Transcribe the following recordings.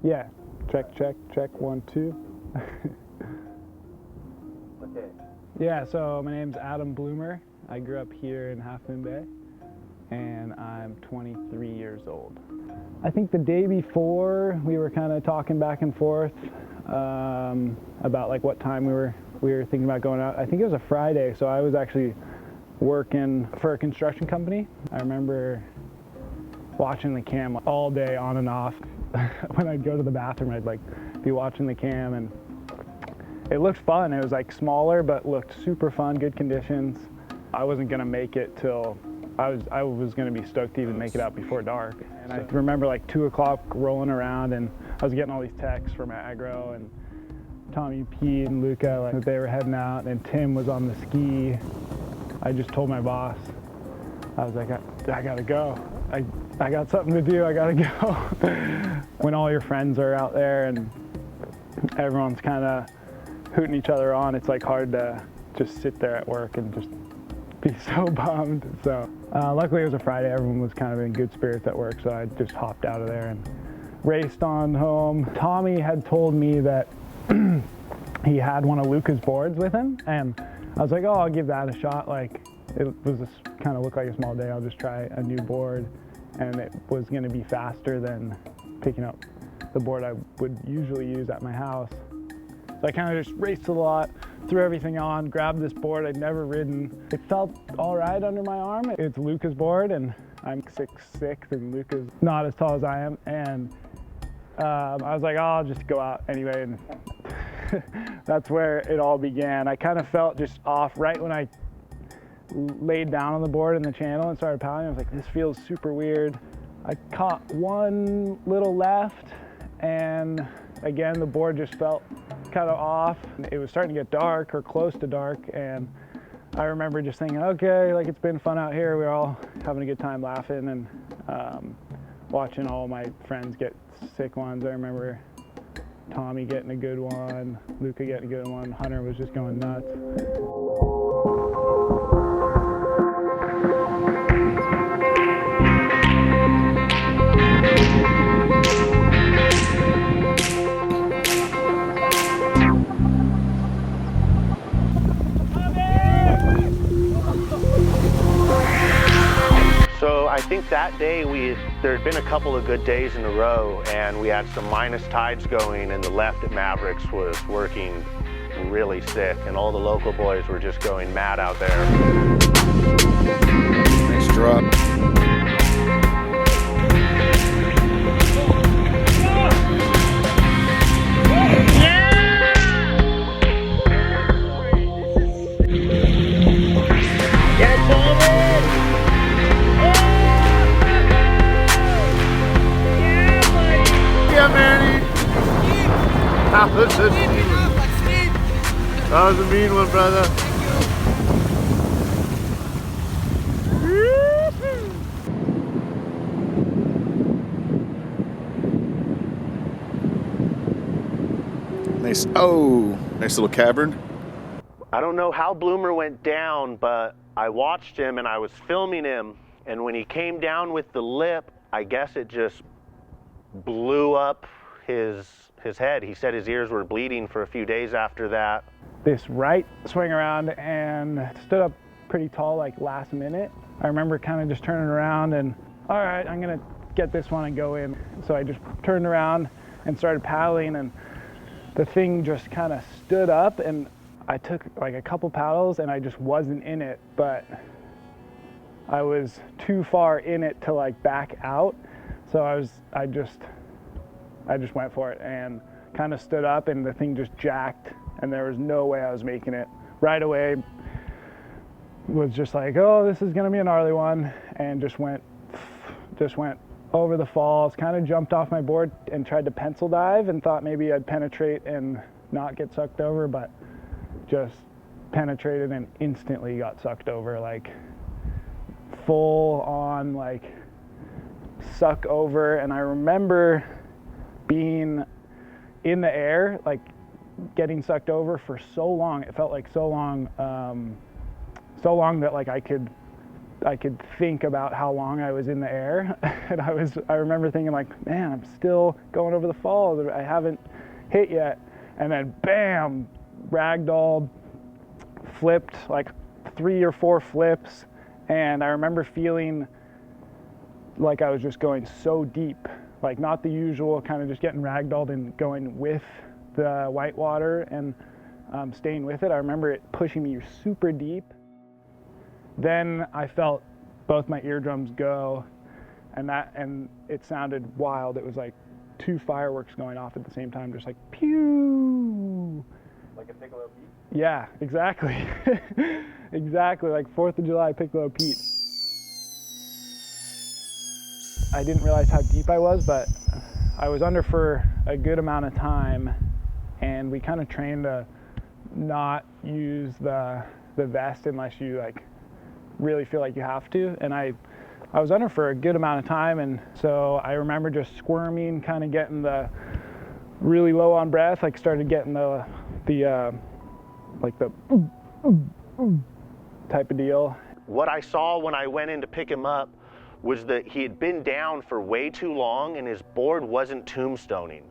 Yeah. Check, check, check, 1, 2. Okay. Yeah, so my name's Adam Bloomer. I grew up here in Half Moon Bay, and I'm 23 years old. I think the day before we were kind of talking back and forth about like what time we were thinking about going out. I think it was a Friday, so I was actually working for a construction company. I remember watching the cam all day on and off. When I'd go to the bathroom, I'd like be watching the cam, and it looked fun. It was like smaller, but looked super fun, good conditions. I wasn't gonna make it till, I was gonna be stoked to even make it out before dark. And I remember like 2 o'clock rolling around, and I was getting all these texts from Agro and Tommy P and Luca, like that they were heading out, and Tim was on the ski. I just told my boss, I was like, I gotta go. I got something to do, I gotta go. When all your friends are out there and everyone's kind of hooting each other on, it's like hard to just sit there at work and just be so bummed. So luckily it was a Friday, everyone was kind of in good spirits at work, so I just hopped out of there and raced on home. Tommy had told me that he had one of Luca's boards with him, and I was like, oh, I'll give that a shot. Like, it was just kind of looked like a small day, I'll just try a new board, and it was going to be faster than picking up the board I would usually use at my house. So I kind of just raced a lot, threw everything on, grabbed this board I'd never ridden. It felt all right under my arm. It's Luca's board, and I'm 6'6", and Luca's not as tall as I am. And I was like, oh, I'll just go out anyway. And that's where it all began. I kind of felt just off right when I laid down on the board in the channel and started paddling. I was like, this feels super weird. I caught one little left, and again, the board just felt kind of off. It was starting to get dark or close to dark, and I remember just thinking, okay, like it's been fun out here. We're all having a good time laughing and watching all my friends get sick ones. I remember Tommy getting a good one, Luca getting a good one, Hunter was just going nuts. So I think that day there had been a couple of good days in a row, and we had some minus tides going, and the left at Mavericks was working really sick, and all the local boys were just going mad out there. Nice drop. That was a mean one, brother. Nice, oh, nice little cavern. I don't know how Bloomer went down, but I watched him and I was filming him, and when he came down with the lip, I guess it just blew up his head. He said his ears were bleeding for a few days after that. This right swing around and stood up pretty tall like last minute. I remember kind of just turning around and, all right, I'm gonna get this one and go in. So I just turned around and started paddling, and the thing just kind of stood up, and I took like a couple paddles and I just wasn't in it, but I was too far in it to like back out. So I just went for it and kind of stood up, and the thing just jacked, and there was no way I was making it. Right away was just like, oh, this is gonna be a gnarly one, and just went over the falls, kind of jumped off my board and tried to pencil dive and thought maybe I'd penetrate and not get sucked over, but just penetrated and instantly got sucked over, like full on like suck over. And I remember being in the air, like getting sucked over for so long. It felt like so long that like I could I could think about how long I was in the air. And I remember thinking like, man, I'm still going over the falls. I haven't hit yet. And then bam, ragdolled, flipped like 3 or 4 flips. And I remember feeling like I was just going so deep, like not the usual kind of just getting ragdolled and going with the whitewater and staying with it. I remember it pushing me super deep. Then I felt both my eardrums go, and it sounded wild. It was like 2 fireworks going off at the same time, just like pew. Like a piccolo beat? Yeah, exactly. Exactly, like 4th of July Piccolo Pete. I didn't realize how deep I was, but I was under for a good amount of time, and we kind of trained to not use the vest unless you like really feel like you have to. And I was under for a good amount of time, and so I remember just squirming, kind of getting the really low on breath, like started getting the type of deal. What I saw when I went in to pick him up was that he had been down for way too long and his board wasn't tombstoning.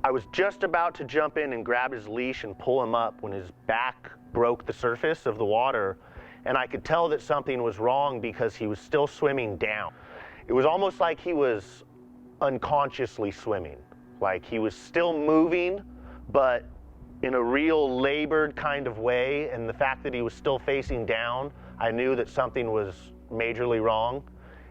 I was just about to jump in and grab his leash and pull him up when his back broke the surface of the water, and I could tell that something was wrong because he was still swimming down. It was almost like he was unconsciously swimming. Like he was still moving, but in a real labored kind of way, and the fact that he was still facing down, I knew that something was majorly wrong.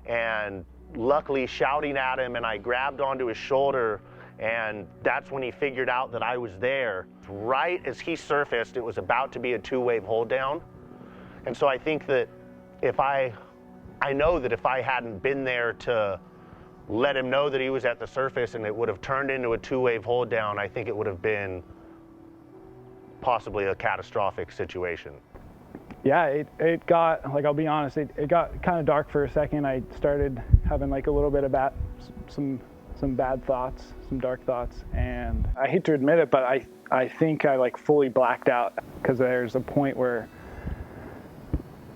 And luckily shouting at him, and I grabbed onto his shoulder, and that's when he figured out that I was there. Right as he surfaced, it was about to be a 2-wave hold down. And so I think that I know that if I hadn't been there to let him know that he was at the surface and it would have turned into a 2-wave hold down, I think it would have been possibly a catastrophic situation. Yeah, it got, like, I'll be honest, it got kind of dark for a second. I started having like a little bit of some bad thoughts, some dark thoughts, and I hate to admit it, but I think I like fully blacked out, because there's a point where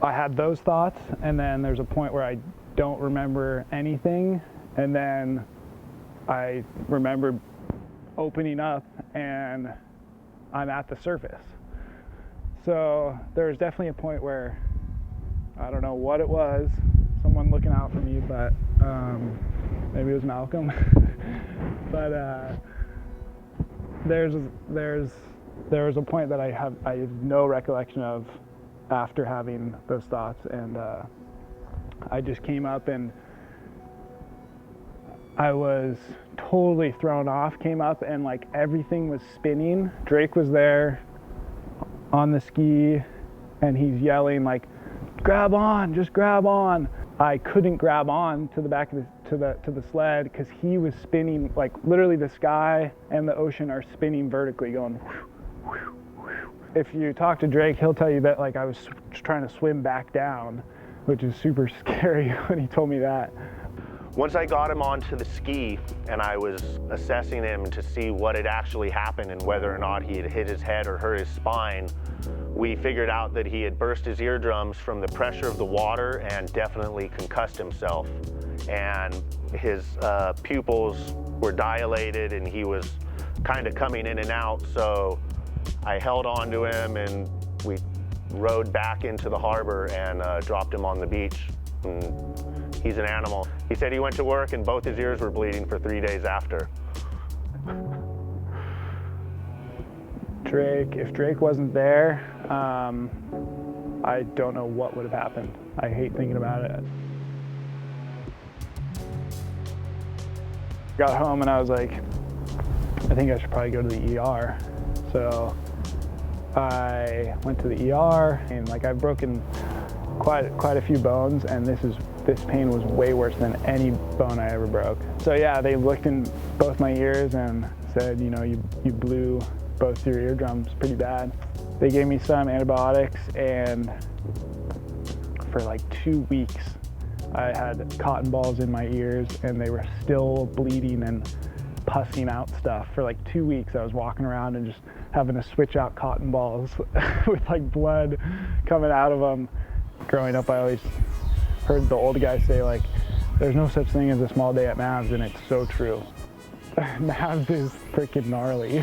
I had those thoughts, and then there's a point where I don't remember anything, and then I remember opening up and I'm at the surface. So there was definitely a point where I don't know what it was, someone looking out for me, but maybe it was Malcolm. But there was a point that I have no recollection of after having those thoughts, and I just came up and I was totally thrown off, came up and like everything was spinning. Drake was there on the ski and he's yelling like, grab on, just grab on. I couldn't grab on to the back of to the sled because he was spinning, like literally the sky and the ocean are spinning vertically, going whew, whew, whew. If you talk to Drake, he'll tell you that like I was trying to swim back down, which is super scary when he told me that. Once I got him onto the ski and I was assessing him to see what had actually happened and whether or not he had hit his head or hurt his spine, we figured out that he had burst his eardrums from the pressure of the water and definitely concussed himself. And his pupils were dilated and he was kind of coming in and out. So I held on to him and we rowed back into the harbor and dropped him on the beach. And he's an animal. He said he went to work and both his ears were bleeding for 3 days after. Drake, if Drake wasn't there, I don't know what would have happened. I hate thinking about it. Got home and I was like, I think I should probably go to the ER. So I went to the ER and like I've broken quite a few bones, and this pain was way worse than any bone I ever broke. So yeah, they looked in both my ears and said, you know, you blew both your eardrums pretty bad. They gave me some antibiotics, and for like 2 weeks I had cotton balls in my ears and they were still bleeding and pussing out stuff. For like 2 weeks I was walking around and just having to switch out cotton balls with like blood coming out of them. Growing up, I always heard the old guys say, like, there's no such thing as a small day at Mavs, and it's so true. Mavs is freaking gnarly.